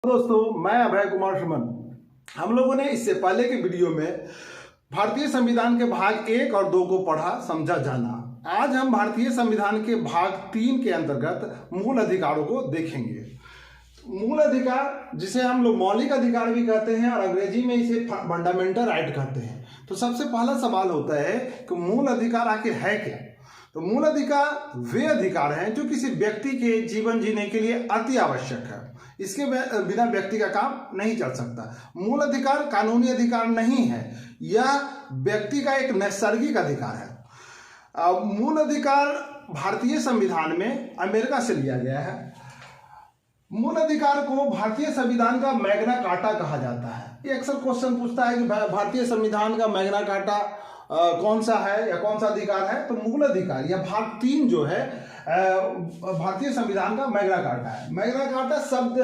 दोस्तों, मैं अभय कुमार सुमन। हम लोगों ने इससे पहले के वीडियो में भारतीय संविधान के भाग 1 और 2 को पढ़ा, समझा, जाना। आज हम भारतीय संविधान के भाग 3 के अंतर्गत मूल अधिकारों को देखेंगे। मूल अधिकार, जिसे हम लोग मौलिक अधिकार भी कहते हैं और अंग्रेजी में इसे फंडामेंटल राइट कहते हैं। तो सबसे पहला सवाल होता है कि मूल अधिकार आखिर है क्या। तो मूल अधिकार वे अधिकार हैं जो किसी व्यक्ति के जीवन जीने के लिए अति आवश्यक है। इसके बिना व्यक्ति का काम नहीं चल सकता। मूल अधिकार कानूनी अधिकार नहीं है, यह व्यक्ति का एक नैसर्गिक अधिकार है। मूल अधिकार भारतीय संविधान में अमेरिका से लिया गया है। मूल अधिकार को भारतीय संविधान का मैग्ना कार्टा कहा जाता है। ये अक्सर क्वेश्चन पूछता है कि भारतीय संविधान का मैग्ना कार्टा कौन सा है या कौन सा अधिकार है। तो मूल अधिकार या भाग 3 जो है भारतीय संविधान का मैग्ना कार्टा है। मैग्ना कार्टा शब्द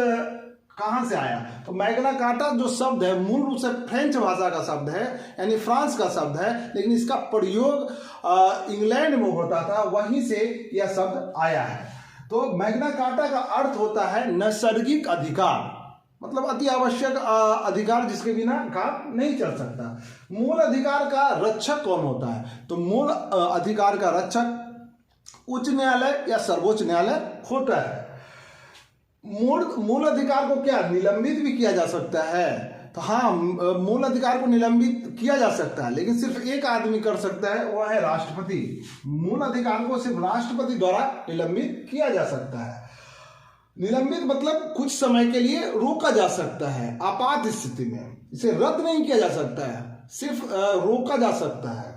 कहाँ से आया? तो मैग्ना कार्टा जो शब्द है मूल रूप से फ्रेंच भाषा का शब्द है, यानी फ्रांस का शब्द है, लेकिन इसका प्रयोग इंग्लैंड में होता था, वहीं से यह शब्द आया है। तो मैग्ना कार्टा का अर्थ होता है नैसर्गिक अधिकार, मतलब अति आवश्यक अधिकार जिसके बिना काम नहीं चल सकता। मूल अधिकार का रक्षक कौन होता है? तो मूल अधिकार का रक्षक उच्च न्यायालय या सर्वोच्च न्यायालय होता है। मूल अधिकार को क्या निलंबित भी किया जा सकता है? तो हाँ, मूल अधिकार को निलंबित किया जा सकता है, लेकिन सिर्फ एक आदमी कर सकता है, वह है राष्ट्रपति। मूल अधिकार को सिर्फ राष्ट्रपति द्वारा निलंबित किया जा सकता है। निलंबित मतलब कुछ समय के लिए रोका जा सकता है, आपात स्थिति में। इसे रद्द नहीं किया जा सकता है, सिर्फ रोका जा सकता है।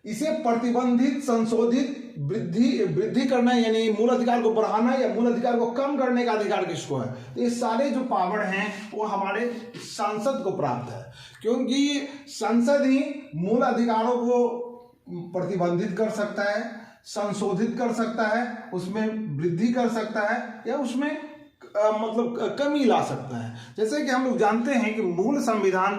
इसे प्रतिबंधित, संशोधित, वृद्धि करना, यानी मूल अधिकार को बढ़ाना या मूल अधिकार को कम करने का अधिकार किसको है? तो ये सारे जो पावर हैं वो हमारे संसद को प्राप्त है, क्योंकि संसद ही मूल अधिकारों को प्रतिबंधित कर सकता है, संशोधित कर सकता है, उसमें वृद्धि कर सकता है या उसमें मतलब कमी ला सकता है। जैसे कि हम लोग जानते हैं कि मूल संविधान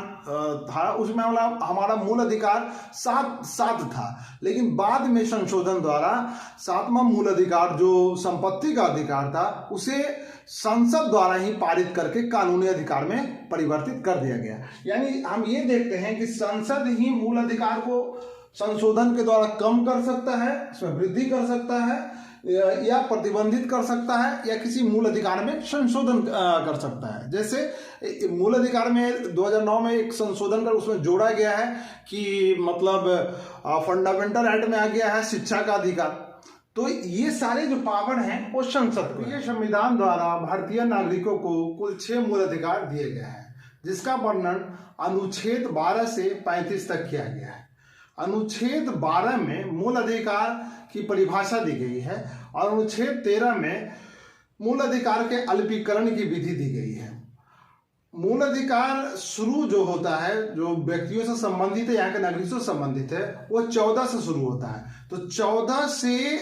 था, उसमें हमारा मूल अधिकार 7 था, लेकिन बाद में संशोधन द्वारा 7वां मूल अधिकार जो संपत्ति का अधिकार था उसे संसद द्वारा ही पारित करके कानूनी अधिकार में परिवर्तित कर दिया गया। यानी हम ये देखते हैं कि संसद ही मूल अधिकार को संशोधन के द्वारा कम कर सकता है, इसमें वृद्धि कर सकता है या प्रतिबंधित कर सकता है या किसी मूल अधिकार में संशोधन कर सकता है। जैसे मूल अधिकार में 2009 में एक संशोधन कर उसमें जोड़ा गया है कि मतलब फंडामेंटल राइट में आ गया है शिक्षा का अधिकार। तो ये सारे जो पावर हैं वो संसद को। ये संविधान द्वारा भारतीय नागरिकों को कुल 6 मूल अधिकार दिए गए हैं, जिसका वर्णन अनुच्छेद 12 से 35 तक किया गया है। अनुच्छेद 12 में मूल अधिकार की परिभाषा दी गई है और अनुच्छेद 13 में मूल अधिकार के अल्पीकरण की विधि दी गई है। मूल अधिकार शुरू जो होता है, जो व्यक्तियों से संबंधित है, यहाँ के नागरिकों से संबंधित है, वो 14 से शुरू होता है। तो 14 से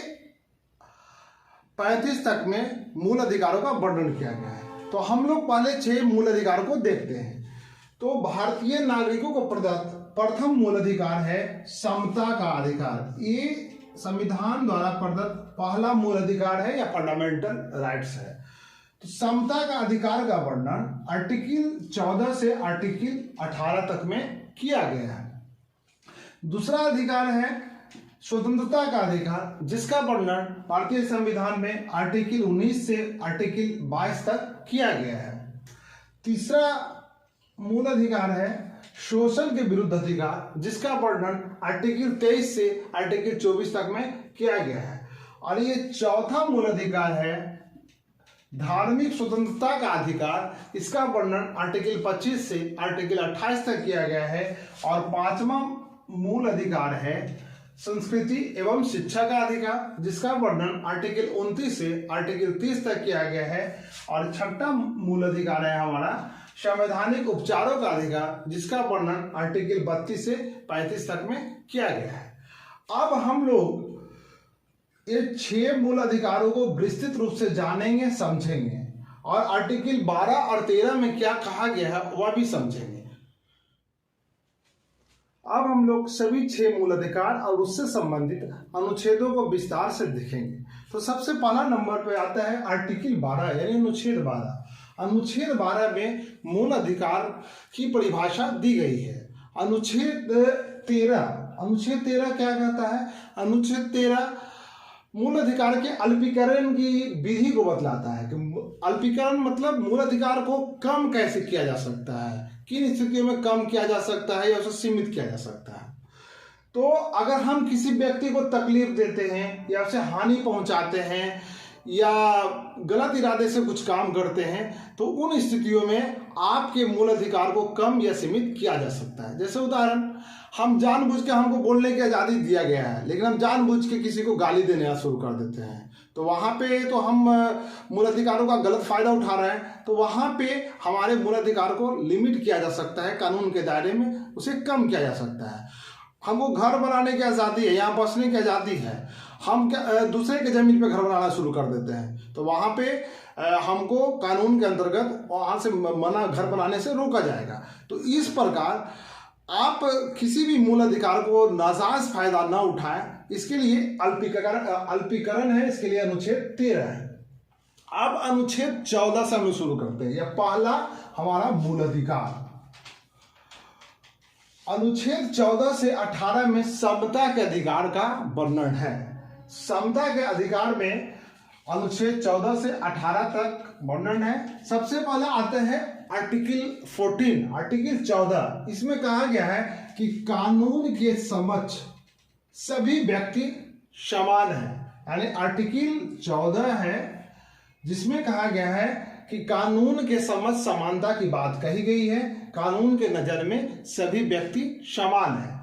35 तक में मूल अधिकारों का वर्णन किया गया है। तो हम लोग पहले 6 मूल अधिकारों को देखते हैं। तो भारतीय नागरिकों को प्रदत्त प्रथम मूल अधिकार है समता का अधिकार। ये संविधान द्वारा प्रदत्त पहला मूल अधिकार है या फंडामेंटल राइट्स है। तो समता का अधिकार का वर्णन आर्टिकल 14 से आर्टिकल 18 तक में किया गया है। दूसरा अधिकार है स्वतंत्रता का अधिकार, जिसका वर्णन भारतीय संविधान में आर्टिकल 19 से आर्टिकल 22 तक किया गया है। तीसरा मूल अधिकार है शोषण के विरुद्ध अधिकार, जिसका वर्णन आर्टिकल 23 से आर्टिकल 24 तक में किया गया है। और ये चौथा मूल अधिकार है धार्मिक स्वतंत्रता का अधिकार, इसका वर्णन आर्टिकल 25 से आर्टिकल 28 तक किया गया है। और 5वां मूल अधिकार है संस्कृति एवं शिक्षा का अधिकार, जिसका वर्णन आर्टिकल 29 से आर्टिकल 30 तक किया गया है। और 6वां मूल अधिकार है हमारा संवैधानिक उपचारों का अधिकार, जिसका वर्णन आर्टिकल 32 से 35 तक में किया गया है। अब हम लोग ये 6 मूल अधिकारों को विस्तृत रूप से जानेंगे, समझेंगे और आर्टिकल 12 और 13 में क्या कहा गया है वह भी समझेंगे। अब हम लोग सभी 6 मूल अधिकार और उससे संबंधित अनुच्छेदों को विस्तार से देखेंगे। तो सबसे पहला नंबर पे आता है आर्टिकल 12 यानी अनुच्छेद 12। अनुच्छेद 12 में मूल अधिकार की परिभाषा दी गई है। अनुच्छेद 13 क्या कहता है? अनुच्छेद 13 मूल अधिकार के अल्पीकरण की विधि को बतलाता है कि अल्पीकरण मतलब मूल अधिकार को कम कैसे किया जा सकता है, किन स्थितियों में कम किया जा सकता है या उसे सीमित किया जा सकता है। तो अगर हम किसी व्यक्ति को तकलीफ देते हैं या उसे हानि पहुंचाते हैं या गलत इरादे से कुछ काम करते हैं तो उन स्थितियों में आपके मूल अधिकार को कम या सीमित किया जा सकता है। जैसे उदाहरण, हम जानबूझ के, हमको बोलने की आज़ादी दिया गया है लेकिन हम जानबूझ के किसी को गाली देना शुरू कर देते हैं, तो वहाँ पे तो हम मूल अधिकारों का गलत फायदा उठा रहे हैं। तो वहाँ पे हमारे मूल अधिकार को लिमिट किया जा सकता है, कानून के दायरे में उसे कम किया जा सकता है। हमको घर बनाने की आज़ादी है, यहाँ बसने की आज़ादी है, हम क्या दूसरे के ज़मीन पे घर बनाना शुरू कर देते हैं, तो वहाँ पे हमको कानून के अंतर्गत वहाँ से मना घर बनाने से रोका जाएगा। तो इस प्रकार आप किसी भी मूल अधिकार को नाजायज फायदा न उठाएं, इसके लिए अल्पीकरण है, इसके लिए अनुच्छेद 13 है। अब अनुच्छेद 14 से हम शुरू करते हैं। यह पहला हमारा मूल अधिकार। अनुच्छेद 14 से 18 में समता के अधिकार का वर्णन है। समता के अधिकार में अनुच्छेद 14 से 18 तक वर्णन है। सबसे पहले आते हैं आर्टिकल 14, आर्टिकल 14। इसमें कहा गया है कि कानून के समक्ष सभी व्यक्ति समान है। यानी आर्टिकल 14 है जिसमें कहा गया है कि कानून के समक्ष समानता की बात कही गई है, कानून के नजर में सभी व्यक्ति समान है।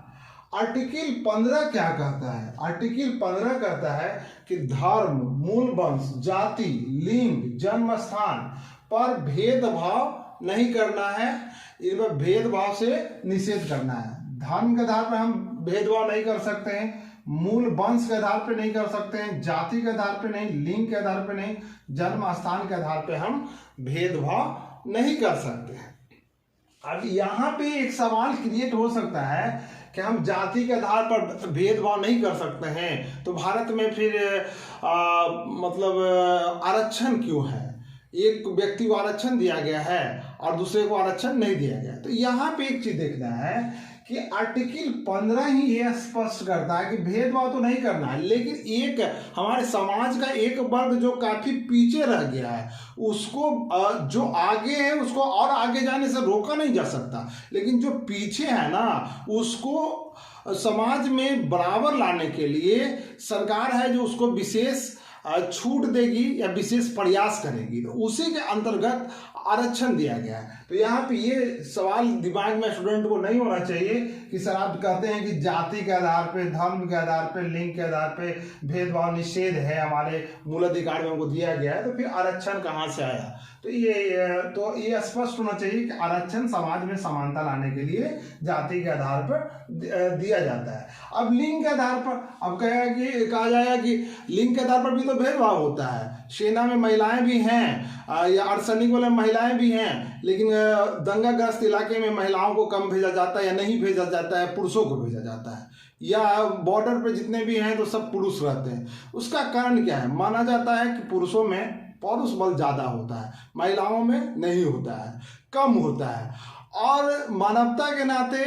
आर्टिकल 15 क्या कहता है? आर्टिकल 15 कहता है कि धर्म, मूल वंश, जाति, लिंग, जन्म स्थान पर भेदभाव नहीं करना है, इनमें भेदभाव से निषेध करना है। धर्म के आधार पर हम भेदभाव नहीं कर सकते हैं, मूल वंश के आधार पर नहीं कर सकते हैं, जाति के आधार पर नहीं, लिंग के आधार पर नहीं, जन्म स्थान के आधार पर हम भेदभाव नहीं कर सकते हैं। अब यहाँ पे एक सवाल क्रिएट हो सकता है कि हम जाति के आधार पर भेदभाव नहीं कर सकते हैं तो भारत में फिर मतलब आरक्षण क्यों है? एक व्यक्ति को आरक्षण दिया गया है और दूसरे को आरक्षण नहीं दिया गया। तो यहाँ पे एक चीज देखना है कि आर्टिकल 15 ही ये स्पष्ट करता है कि भेदभाव तो नहीं करना है, लेकिन एक हमारे समाज का एक वर्ग जो काफी पीछे रह गया है उसको जो आगे है उसको और आगे जाने से रोका नहीं जा सकता, लेकिन जो पीछे है ना उसको समाज में बराबर लाने के लिए सरकार है जो उसको विशेष छूट देगी या विशेष प्रयास करेगी, तो उसी के अंतर्गत आरक्षण दिया गया है। तो यहाँ पे ये सवाल दिमाग में स्टूडेंट को नहीं होना चाहिए कि सर आप कहते हैं कि जाति के आधार पे, धर्म के आधार पे, लिंग के आधार पे भेदभाव निषेध है, हमारे मूल अधिकार में हमको दिया गया है, तो फिर आरक्षण कहाँ से आया? तो ये स्पष्ट होना चाहिए कि आरक्षण समाज में समानता लाने के लिए जाति के आधार पर दिया जाता है। अब लिंग के आधार पर अब कहा जाएगा कि लिंग के आधार पर भी तो भेदभाव होता है। सेना में महिलाएं भी हैं या अर्धसैनिक वाले महिलाएं भी हैं, लेकिन दंगाग्रस्त इलाके में महिलाओं को कम भेजा जाता है या नहीं भेजा जाता है, पुरुषों को भेजा जाता है, या बॉर्डर पे जितने भी हैं तो सब पुरुष रहते हैं। उसका कारण क्या है? माना जाता है कि पुरुषों में पौरुष बल ज्यादा होता है, महिलाओं में नहीं होता है, कम होता है। और मानवता के नाते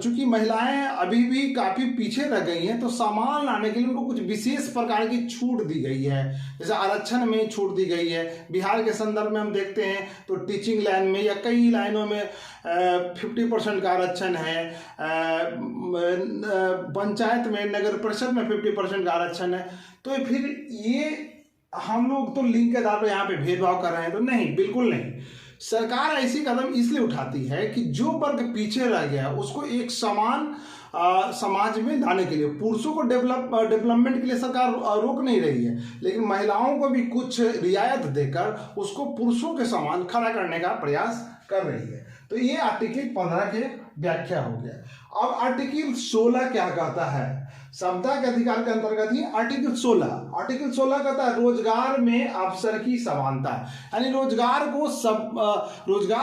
चूंकि महिलाएं अभी भी काफी पीछे रह गई हैं तो सामान लाने के लिए उनको कुछ विशेष प्रकार की छूट दी गई है, जैसे आरक्षण में छूट दी गई है। बिहार के संदर्भ में हम देखते हैं तो टीचिंग लाइन में या कई लाइनों में 50% का आरक्षण है, पंचायत में, नगर परिषद में 50% का आरक्षण है। तो फिर ये हम लोग तो लिंग के आधार पर यहाँ पे भेदभाव कर रहे हैं? तो नहीं, बिल्कुल नहीं। सरकार ऐसी कदम इसलिए उठाती है कि जो वर्ग पीछे रह गया उसको एक समान समाज में लाने के लिए, पुरुषों को डेवलपमेंट के लिए सरकार रोक नहीं रही है, लेकिन महिलाओं को भी कुछ रियायत देकर उसको पुरुषों के समान खड़ा करने का प्रयास कर रही है। तो ये आर्टिकल 15 के व्याख्या हो गया। अब आर्टिकल 16 क्या कहता है? समता के अधिकार के अंतर्गत ही आर्टिकल 16 कहता है रोजगार में अवसर की समानता, यानी रोजगार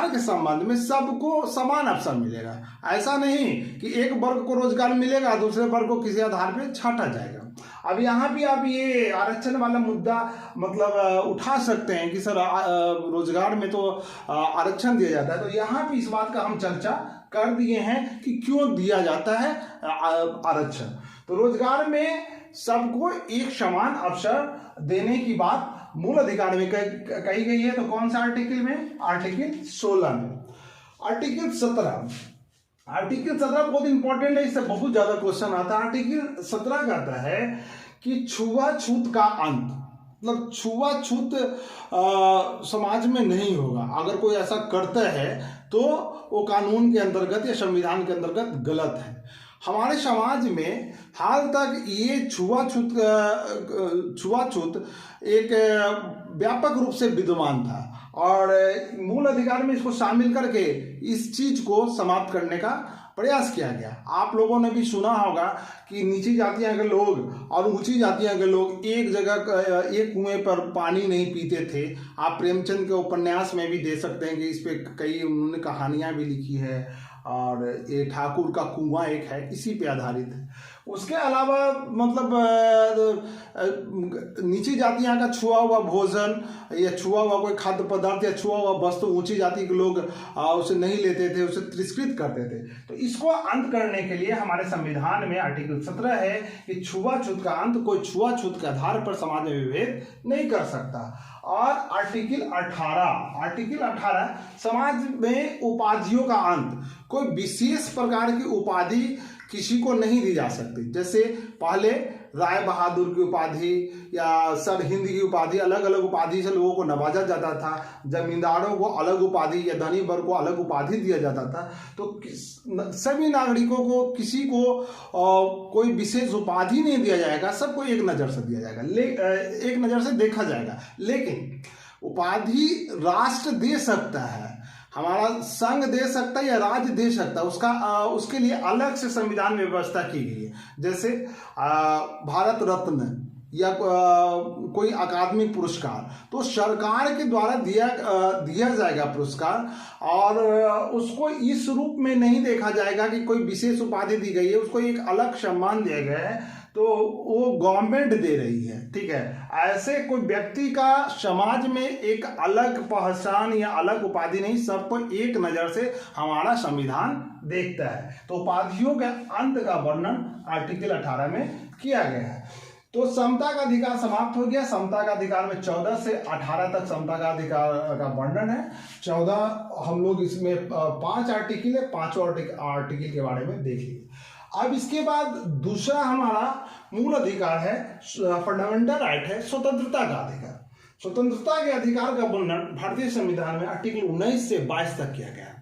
के संबंध में सबको समान अवसर मिलेगा। ऐसा नहीं कि एक वर्ग को रोजगार मिलेगा दूसरे वर्ग को किसी आधार पर छांटा जाएगा। अब यहाँ भी आप ये आरक्षण वाला मुद्दा मतलब उठा सकते हैं कि सर रोजगार में तो आरक्षण दिया जाता है, तो यहाँ भी इस बात का हम चर्चा कर दिए हैं कि क्यों दिया जाता है आरक्षण। तो रोजगार में सबको एक समान अवसर देने की बात मूल अधिकार में कही गई है। तो कौन सा आर्टिकल में? आर्टिकल 16 में। आर्टिकल 17 बहुत इंपॉर्टेंट है, इससे बहुत ज्यादा क्वेश्चन आता है। आर्टिकल 17 कहता है कि छुआछूत का अंत, मतलब छुआछूत समाज में नहीं होगा। अगर कोई ऐसा करता है तो वो कानून के अंतर्गत या संविधान के अंतर्गत गलत है। हमारे समाज में हाल तक ये छुआछूत एक व्यापक रूप से विद्यमान था और मूल अधिकार में इसको शामिल करके इस चीज को समाप्त करने का प्रयास किया गया। आप लोगों ने भी सुना होगा कि नीची जातियां के लोग और ऊंची जातियां के लोग एक जगह एक कुएं पर पानी नहीं पीते थे। आप प्रेमचंद के उपन्यास में भी दे सकते हैं कि इस पे कई उन्होंने कहानियां भी लिखी है और ये ठाकुर का कुआं एक है, इसी पे आधारित है। उसके अलावा मतलब नीची जातियां का छुआ हुआ भोजन या छुआ हुआ कोई खाद्य पदार्थ या छुआ हुआ वस्तु ऊंची जाति के लोग उसे नहीं लेते थे, उसे तिरस्कृत करते थे। तो इसको अंत करने के लिए हमारे संविधान में आर्टिकल 17 है कि छुआछूत का अंत, कोई छुआछूत के आधार पर समाज में विभेद नहीं कर सकता। और आर्टिकल 18 समाज में उपाधियों का अंत, कोई विशेष प्रकार की उपाधि किसी को नहीं दी जा सकती। जैसे पहले राय बहादुर की उपाधि या सर हिंद की उपाधि, अलग अलग उपाधि से लोगों को नवाजा जाता था। जमींदारों को अलग उपाधि या धनी वर्ग को अलग उपाधि दिया जाता था। तो सभी नागरिकों को किसी को कोई विशेष उपाधि नहीं दिया जाएगा, सबको एक नज़र से दिया जाएगा, एक नज़र से देखा जाएगा। लेकिन उपाधि राष्ट्र दे सकता है, हमारा संघ दे सकता है या राज्य दे सकता है, उसके लिए अलग से संविधान में व्यवस्था की गई है। जैसे भारत रत्न या कोई अकादमिक पुरस्कार तो सरकार के द्वारा दिया जाएगा पुरस्कार, और उसको इस रूप में नहीं देखा जाएगा कि कोई विशेष उपाधि दी गई है, उसको एक अलग सम्मान दिया गया है तो वो गवर्नमेंट दे रही है, ठीक है। ऐसे कोई व्यक्ति का समाज में एक अलग पहचान या अलग उपाधि नहीं, सबको एक नज़र से हमारा संविधान देखता है। तो उपाधियों के अंत का वर्णन आर्टिकल 18 में किया गया है। तो समता का अधिकार समाप्त हो गया। समता का अधिकार में 14 से 18 तक समता का अधिकार का वर्णन है। 14 हम लोग इसमें 5 आर्टिकल है, 5 आर्टिकल के बारे में देख लीजिए। अब इसके बाद दूसरा हमारा मूल अधिकार है, फंडामेंटल राइट है, स्वतंत्रता का अधिकार। स्वतंत्रता के अधिकार का वर्णन भारतीय संविधान में आर्टिकल 19 से 22 तक किया गया है।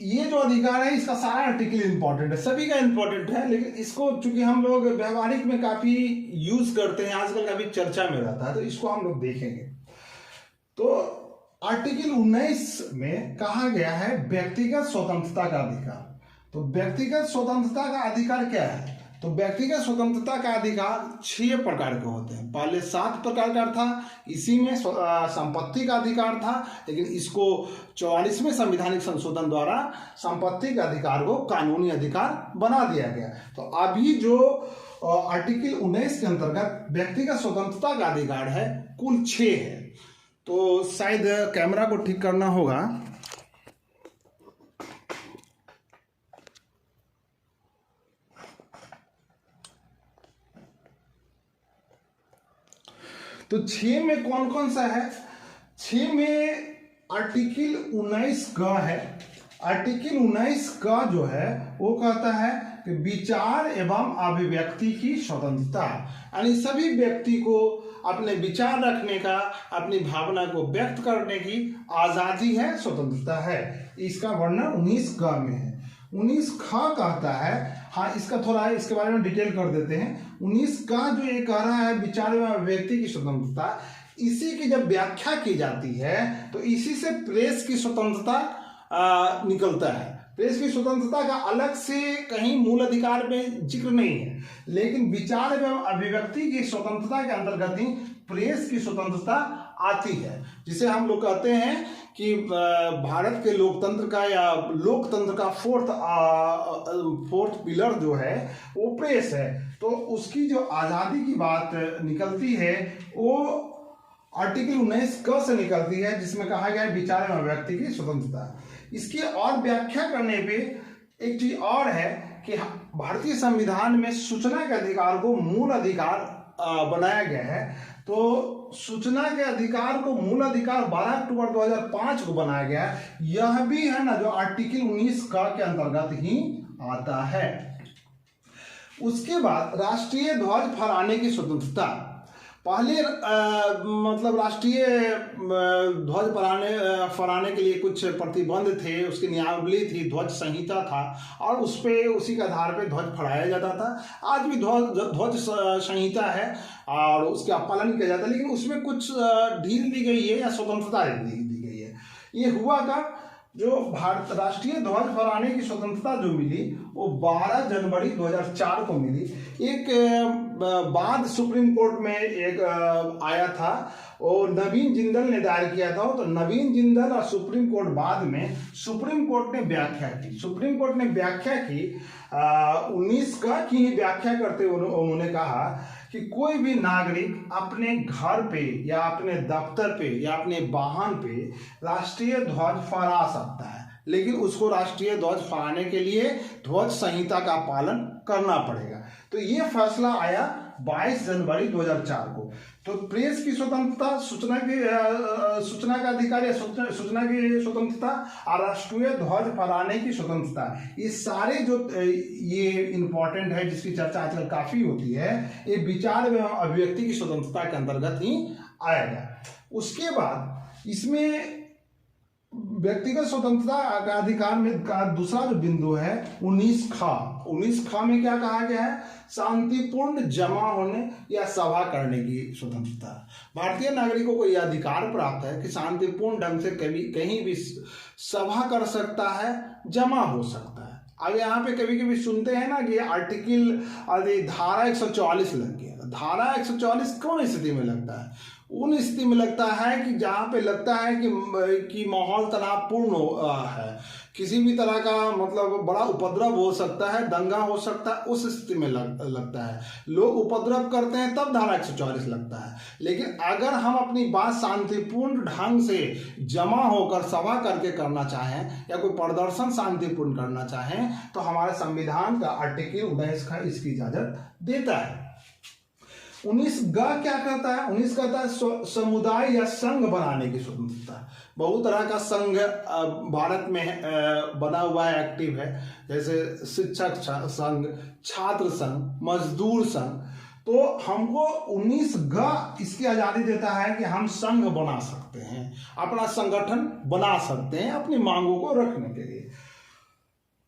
ये जो अधिकार है इसका सारा आर्टिकल इंपॉर्टेंट है, सभी का इंपॉर्टेंट है, लेकिन इसको चूंकि हम लोग व्यवहारिक में काफी यूज करते हैं, आजकल काफी चर्चा में रहता है, तो इसको हम लोग देखेंगे। तो आर्टिकल 19 में कहा गया है व्यक्तिगत स्वतंत्रता का अधिकार। तो व्यक्तिगत स्वतंत्रता का अधिकार क्या है? तो व्यक्तिगत स्वतंत्रता का अधिकार 6 प्रकार के होते हैं। पहले 7 प्रकार का था, इसी में संपत्ति का अधिकार था, लेकिन इसको 44वें संवैधानिक संशोधन द्वारा संपत्ति के अधिकार को कानूनी अधिकार बना दिया गया। तो अभी जो आर्टिकल 19 के अंतर्गत व्यक्तिगत स्वतंत्रता का अधिकार है कुल 6 है। तो शायद कैमरा को ठीक करना होगा। तो 6 में कौन कौन सा है? 6 में आर्टिकल 19 का है। आर्टिकल 19 का जो है वो कहता है कि विचार एवं अभिव्यक्ति की स्वतंत्रता, यानी सभी व्यक्ति को अपने विचार रखने का, अपनी भावना को व्यक्त करने की आजादी है, स्वतंत्रता है। इसका वर्णन 19 क में है। 19 ख कहता है, हाँ इसका थोड़ा इसके बारे में डिटेल कर देते हैं। 19 का जो ये कह रहा है विचार एवं अभिव्यक्ति की स्वतंत्रता, इसी की जब व्याख्या की जाती है तो इसी से प्रेस की स्वतंत्रता निकलता है। प्रेस की स्वतंत्रता का अलग से कहीं मूल अधिकार में जिक्र नहीं है, लेकिन विचार एवं अभिव्यक्ति की स्वतंत्रता के अंतर्गत ही प्रेस की स्वतंत्रता आती है, जिसे हम लोग कहते हैं कि भारत के लोकतंत्र का या लोकतंत्र का फोर्थ पिलर जो है वो प्रेस है। तो उसकी जो आज़ादी की बात निकलती है वो आर्टिकल 19 क से निकलती है, जिसमें कहा गया है विचार एवं अभिव्यक्ति की स्वतंत्रता। इसकी और व्याख्या करने पे एक चीज और है कि भारतीय संविधान में सूचना के अधिकार को मूल अधिकार बनाया गया है। तो सूचना के अधिकार को मूल अधिकार 12 अक्टूबर 2005 को बनाया गया है। यह भी है ना जो आर्टिकल 19 का के अंतर्गत ही आता है। उसके बाद राष्ट्रीय ध्वज फहराने की स्वतंत्रता। पहले मतलब राष्ट्रीय ध्वज फहराने के लिए कुछ प्रतिबंध थे, उसकी नियमावली थी, ध्वज संहिता था और उसी के आधार पे ध्वज फहराया जाता था। आज भी ध्वज संहिता है और उसका पालन किया जाता है, लेकिन उसमें कुछ ढील दी गई है या स्वतंत्रता दी गई है। ये हुआ का जो भारत राष्ट्रीय ध्वज फहराने की स्वतंत्रता जो मिली वो 12 जनवरी 2004 को मिली। एक बाद सुप्रीम कोर्ट में एक आया था और नवीन जिंदल ने दायर किया था। तो नवीन जिंदल और सुप्रीम कोर्ट बाद में सुप्रीम कोर्ट ने व्याख्या की। सुप्रीम कोर्ट ने व्याख्या की 19 का की ही व्याख्या करते हुए उन्होंने कहा कि कोई भी नागरिक अपने घर पे या अपने दफ्तर पे या अपने वाहन पे राष्ट्रीय ध्वज फहरा सकता है, लेकिन उसको राष्ट्रीय ध्वज फहराने के लिए ध्वज संहिता का पालन करना पड़ेगा। तो ये फैसला आया 22 जनवरी 2004 को। तो प्रेस की स्वतंत्रता, सूचना का अधिकार या सूचना की स्वतंत्रता और राष्ट्रीय ध्वज फहराने की स्वतंत्रता, ये सारे जो ये इंपॉर्टेंट है जिसकी चर्चा आजकल काफी होती है, ये विचार एवं अभिव्यक्ति की स्वतंत्रता के अंतर्गत ही आएगा। उसके बाद इसमें व्यक्तिगत स्वतंत्रता का अधिकार में का दूसरा जो बिंदु है 19 ख में क्या कहा गया है? शांतिपूर्ण जमा होने या सभा करने की स्वतंत्रता। भारतीय नागरिकों को यह अधिकार प्राप्त है कि शांतिपूर्ण ढंग से कहीं भी सभा कर सकता है, जमा हो सकता है। अब यहाँ पे कभी कभी सुनते हैं ना कि आर्टिकल धारा 144 लग गया। धारा 144 कौन स्थिति में लगता है? उन स्थिति में लगता है कि जहाँ पे लगता है कि माहौल तनावपूर्ण है, किसी भी तरह का मतलब बड़ा उपद्रव हो सकता है, दंगा हो सकता है, उस स्थिति में लगता है। लोग उपद्रव करते हैं तब धारा 144 लगता है। लेकिन अगर हम अपनी बात शांतिपूर्ण ढंग से जमा होकर सभा करके करना चाहें या कोई प्रदर्शन शांतिपूर्ण करना चाहें तो हमारे संविधान का आर्टिकल 19 का इसकी इजाजत देता है। 19 ग क्या कहता है? 19 कहता है समुदाय या संघ बनाने की स्वतंत्रता। बहुत तरह का संघ भारत में बना हुआ है, एक्टिव है, जैसे शिक्षक संघ, छात्र संघ, मजदूर संघ। तो हमको 19 ग इसकी आजादी देता है कि हम संघ बना सकते हैं, अपना संगठन बना सकते हैं अपनी मांगों को रखने के लिए।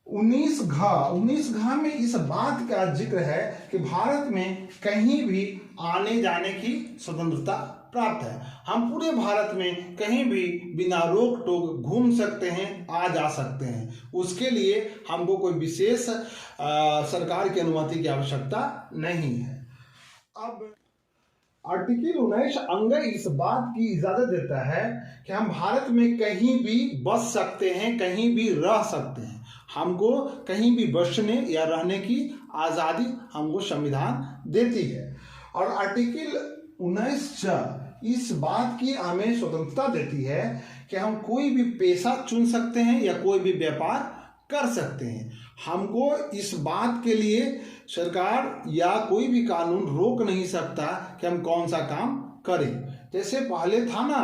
19 घ में इस बात का जिक्र है कि भारत में कहीं भी आने जाने की स्वतंत्रता प्राप्त है। हम पूरे भारत में कहीं भी बिना रोक टोक घूम सकते हैं, आ जा सकते हैं। उसके लिए हमको कोई विशेष सरकार की अनुमति की आवश्यकता नहीं है। अब आर्टिकल 19 अंग इस बात की इजाजत देता है कि हम भारत में कहीं भी बस सकते हैं, कहीं भी रह सकते हैं। हमको कहीं भी बसने या रहने की आज़ादी हमको संविधान देती है। और आर्टिकल 19 इस बात की हमें स्वतंत्रता देती है कि हम कोई भी पेशा चुन सकते हैं या कोई भी व्यापार कर सकते हैं। हमको इस बात के लिए सरकार या कोई भी कानून रोक नहीं सकता कि हम कौन सा काम करें। जैसे पहले था ना,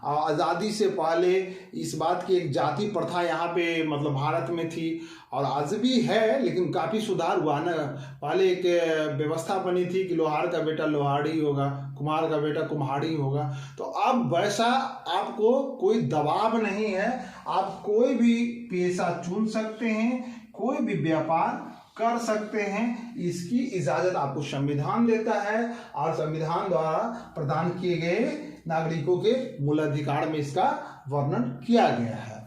आज़ादी से पहले इस बात की एक जाति प्रथा यहाँ पे मतलब भारत में थी और आज भी है, लेकिन काफ़ी सुधार हुआ ना। पहले एक व्यवस्था बनी थी कि लोहार का बेटा लोहाड़ी होगा, कुम्हार का बेटा कुम्हाड़ी होगा। तो अब वैसा आपको कोई दबाव नहीं है, आप कोई भी पेशा चुन सकते हैं, कोई भी व्यापार कर सकते हैं। इसकी इजाजत आपको संविधान देता है और संविधान द्वारा प्रदान किए गए नागरिकों के मूलाधिकार में इसका वर्णन किया गया है।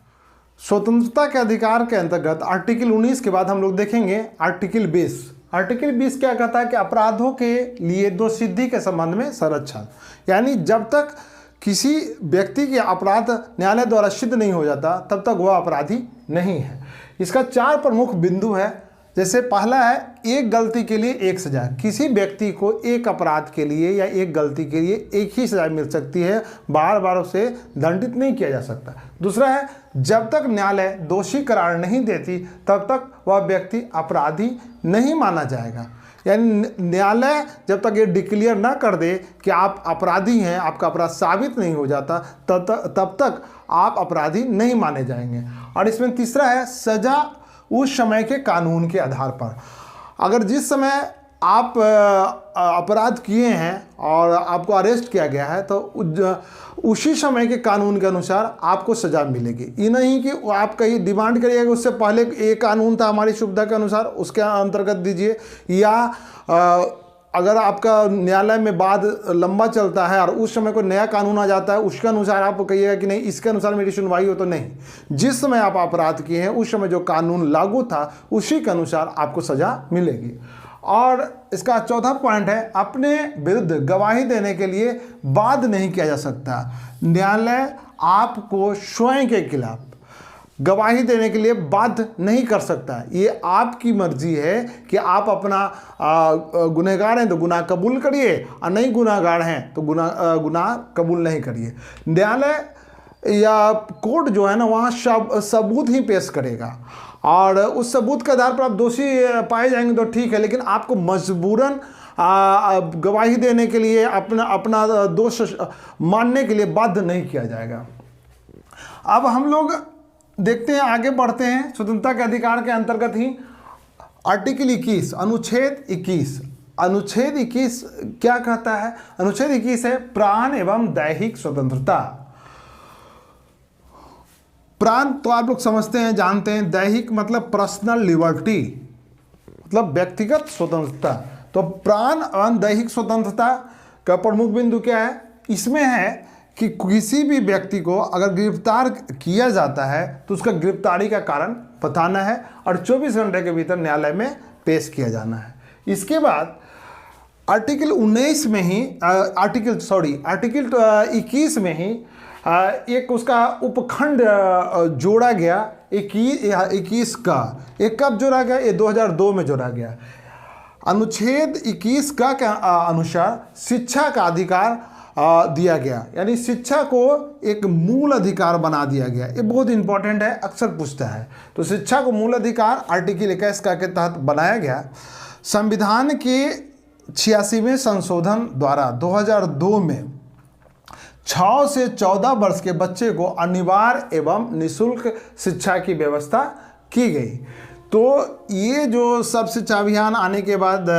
स्वतंत्रता के अधिकार के अंतर्गत आर्टिकल 19 के बाद हम लोग देखेंगे आर्टिकल 20। आर्टिकल 20 क्या कहता है कि अपराधों के लिए दोषसिद्धि के संबंध में संरक्षण, यानी जब तक किसी व्यक्ति के अपराध न्यायालय द्वारा सिद्ध नहीं हो जाता तब तक वह अपराधी नहीं है। इसका 4 प्रमुख बिंदु है। जैसे पहला है एक गलती के लिए एक सजा। किसी व्यक्ति को एक अपराध के लिए या एक गलती के लिए एक ही सजा मिल सकती है, बार बार उसे दंडित नहीं किया जा सकता। दूसरा है जब तक न्यायालय दोषी करार नहीं देती तब तक वह व्यक्ति अपराधी नहीं माना जाएगा। यानी न्यायालय जब तक ये डिक्लेयर ना कर दे कि आप अपराधी हैं, आपका अपराध साबित नहीं हो जाता, तब तक आप अपराधी नहीं माने जाएंगे। और इसमें तीसरा है सजा उस समय के कानून के आधार पर। अगर जिस समय आप अपराध किए हैं और आपको अरेस्ट किया गया है तो उसी समय के कानून के अनुसार आपको सज़ा मिलेगी। ये नहीं कि आप कहीं डिमांड करिएगा उससे पहले एक कानून था हमारी सुविधा के अनुसार उसके अंतर्गत दीजिए, या अगर आपका न्यायालय में बाद लंबा चलता है और उस समय कोई नया कानून आ जाता है उसके अनुसार आप कहिएगा कि नहीं इसके अनुसार मेरी सुनवाई हो, तो नहीं। जिस समय आप अपराध किए हैं उस समय जो कानून लागू था उसी के अनुसार आपको सज़ा मिलेगी। और इसका चौथा पॉइंट है अपने विरुद्ध गवाही देने के लिए बाध्य नहीं किया जा सकता। न्यायालय आपको स्वयं के खिलाफ गवाही देने के लिए बाध्य नहीं कर सकता। ये आपकी मर्जी है कि आप अपना गुनहगार हैं तो गुनाह कबूल करिए और नहीं गुनाहगार हैं तो गुनाह कबूल नहीं करिए। न्यायालय या कोर्ट जो है ना वहाँ सबूत ही पेश करेगा और उस सबूत के आधार पर आप दोषी पाए जाएंगे तो ठीक है, लेकिन आपको मजबूरन गवाही देने के लिए अपना दोष मानने के लिए बाध्य नहीं किया जाएगा। अब हम लोग देखते हैं, आगे बढ़ते हैं। स्वतंत्रता के अधिकार के अंतर्गत ही आर्टिकल 21 अनुच्छेद 21 अनुच्छेद 21 क्या कहता है? अनुच्छेद 21 है प्राण एवं दैहिक स्वतंत्रता। प्राण तो आप लोग समझते हैं, जानते हैं। दैहिक मतलब पर्सनल लिबर्टी, मतलब व्यक्तिगत स्वतंत्रता। तो प्राण एवं दैहिक स्वतंत्रता का प्रमुख बिंदु क्या है? इसमें है कि किसी भी व्यक्ति को अगर गिरफ्तार किया जाता है तो उसका गिरफ्तारी का कारण बताना है और 24 घंटे के भीतर न्यायालय में पेश किया जाना है। इसके बाद आर्टिकल 19 में ही आर्टिकल 21 में ही एक उसका उपखंड जोड़ा गया 21 का। एक कब जोड़ा गया? ये 2002 में जोड़ा गया। अनुच्छेद 21 का अनुसार शिक्षा का अधिकार दिया गया, यानी शिक्षा को एक मूल अधिकार बना दिया गया। ये बहुत इंपॉर्टेंट है, अक्सर पूछता है। तो शिक्षा को मूल अधिकार आर्टिकल 21 का के तहत बनाया गया। संविधान के 86वें संशोधन द्वारा 2002 में 6 से 14 वर्ष के बच्चे को अनिवार्य एवं निःशुल्क शिक्षा की व्यवस्था की गई। तो ये जो सब शिक्षा अभियान आने के बाद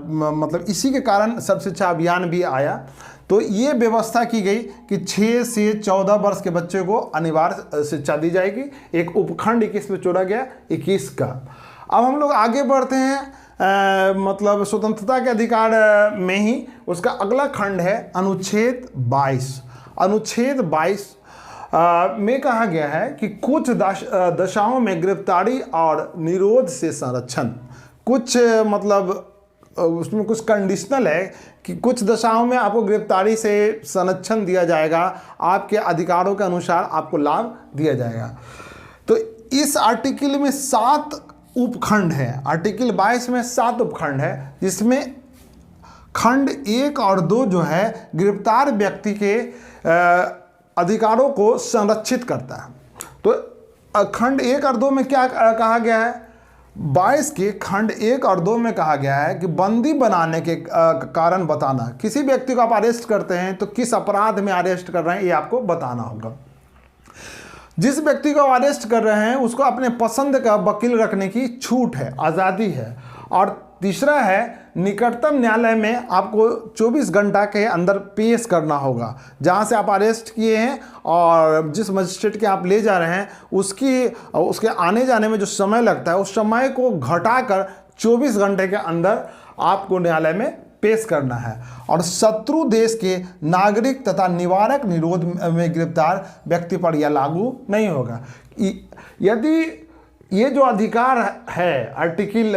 मतलब इसी के कारण सब शिक्षा अभियान भी आया। तो ये व्यवस्था की गई कि 6 से 14 वर्ष के बच्चे को अनिवार्य शिक्षा दी जाएगी। एक उपखंड 21 में जोड़ा गया 21 का। अब हम लोग आगे बढ़ते हैं मतलब स्वतंत्रता के अधिकार में ही उसका अगला खंड है अनुच्छेद 22। अनुच्छेद 22 में कहा गया है कि कुछ दशाओं में गिरफ्तारी और निरोध से संरक्षण। कुछ मतलब उसमें कुछ कंडीशनल है कि कुछ दशाओं में आपको गिरफ्तारी से संरक्षण दिया जाएगा, आपके अधिकारों के अनुसार आपको लाभ दिया जाएगा। तो इस आर्टिकल में 7 उपखंड है। आर्टिकल 22 में 7 उपखंड है, जिसमें खंड 1 और 2 जो है गिरफ्तार व्यक्ति के अधिकारों को संरक्षित करता है। तो खंड 1 और 2 में क्या कहा गया है? 22 के खंड 1 और 2 में कहा गया है कि बंदी बनाने के कारण बताना। किसी व्यक्ति को आप अरेस्ट करते हैं तो किस अपराध में अरेस्ट कर रहे हैं ये आपको बताना होगा। जिस व्यक्ति को अरेस्ट कर रहे हैं उसको अपने पसंद का वकील रखने की छूट है, आज़ादी है। और तीसरा है निकटतम न्यायालय में आपको 24 घंटा के अंदर पेश करना होगा। जहां से आप अरेस्ट किए हैं और जिस मजिस्ट्रेट के आप ले जा रहे हैं उसके आने जाने में जो समय लगता है उस समय को घटाकर 24 घंटे के अंदर आपको न्यायालय में पेश करना है। और शत्रु देश के नागरिक तथा निवारक निरोध में गिरफ्तार व्यक्ति पर यह लागू नहीं होगा। यदि ये जो अधिकार है आर्टिकल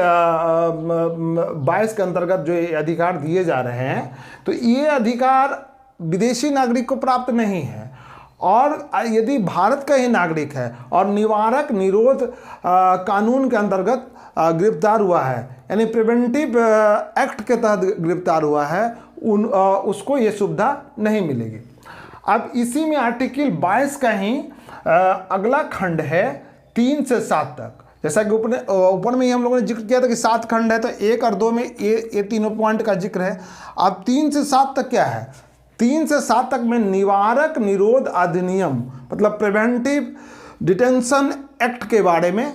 22 के अंतर्गत जो ये अधिकार दिए जा रहे हैं तो ये अधिकार विदेशी नागरिक को प्राप्त नहीं है और यदि भारत का ही नागरिक है और निवारक निरोध कानून के अंतर्गत गिरफ्तार हुआ है, यानी प्रिवेंटिव एक्ट के तहत गिरफ्तार हुआ है, उसको ये सुविधा नहीं मिलेगी। अब इसी में आर्टिकल 22 का ही अगला खंड है 3 से 7 तक। जैसा कि ऊपर में ही हम लोगों ने जिक्र किया था कि 7 खंड है, तो 1 और 2 में ये तीनों पॉइंट का जिक्र है। अब 3 से 7 तक क्या है? 3 से 7 तक में निवारक निरोध अधिनियम मतलब प्रिवेंटिव डिटेंशन एक्ट के बारे में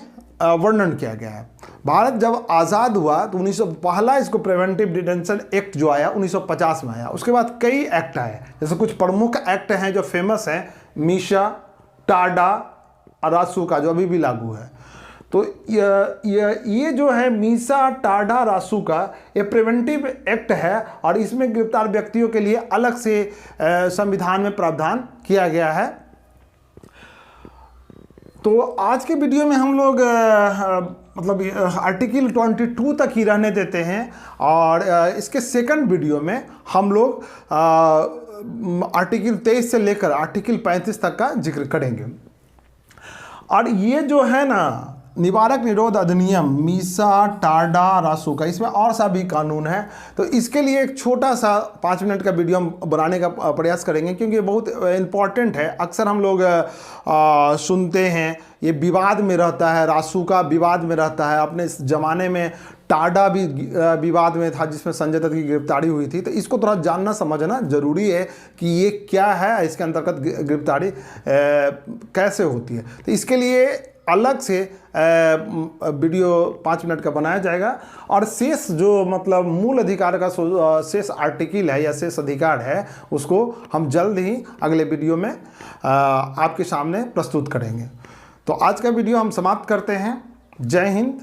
वर्णन किया गया है। भारत जब आज़ाद हुआ तो पहला इसको प्रिवेंटिव डिटेंशन एक्ट जो आया 1950 में आया। उसके बाद कई एक्ट आए, जैसे कुछ प्रमुख एक्ट हैं जो फेमस हैं, मीशा, टाडा, रासुका जो अभी भी लागू है। तो ये जो है मीसा, टाडा, रासुका, ये प्रिवेंटिव एक्ट है और इसमें गिरफ्तार व्यक्तियों के लिए अलग से संविधान में प्रावधान किया गया है। तो आज के वीडियो में हम लोग मतलब आर्टिकल 22 तक ही रहने देते हैं और इसके सेकंड वीडियो में हम लोग आर्टिकल 23 से लेकर आर्टिकल 35 तक का जिक्र करेंगे। और ये जो है ना निवारक निरोध अधिनियम मीसा, टाडा, रासुका, इसमें और सा भी कानून है। तो इसके लिए एक छोटा सा 5 मिनट का वीडियो हम बनाने का प्रयास करेंगे क्योंकि ये बहुत इम्पॉर्टेंट है। अक्सर हम लोग सुनते हैं ये विवाद में रहता है, रासुका विवाद में रहता है। अपने इस ज़माने में टाडा भी विवाद में था जिसमें संजय दत्त की गिरफ्तारी हुई थी। तो इसको थोड़ा जानना समझना जरूरी है कि ये क्या है, इसके अंतर्गत गिरफ्तारी कैसे होती है। तो इसके लिए अलग से वीडियो 5 मिनट का बनाया जाएगा और शेष जो मतलब मूल अधिकार का शेष आर्टिकल है या शेष अधिकार है उसको हम जल्द ही अगले वीडियो में आपके सामने प्रस्तुत करेंगे। तो आज का वीडियो हम समाप्त करते हैं। जय हिंद।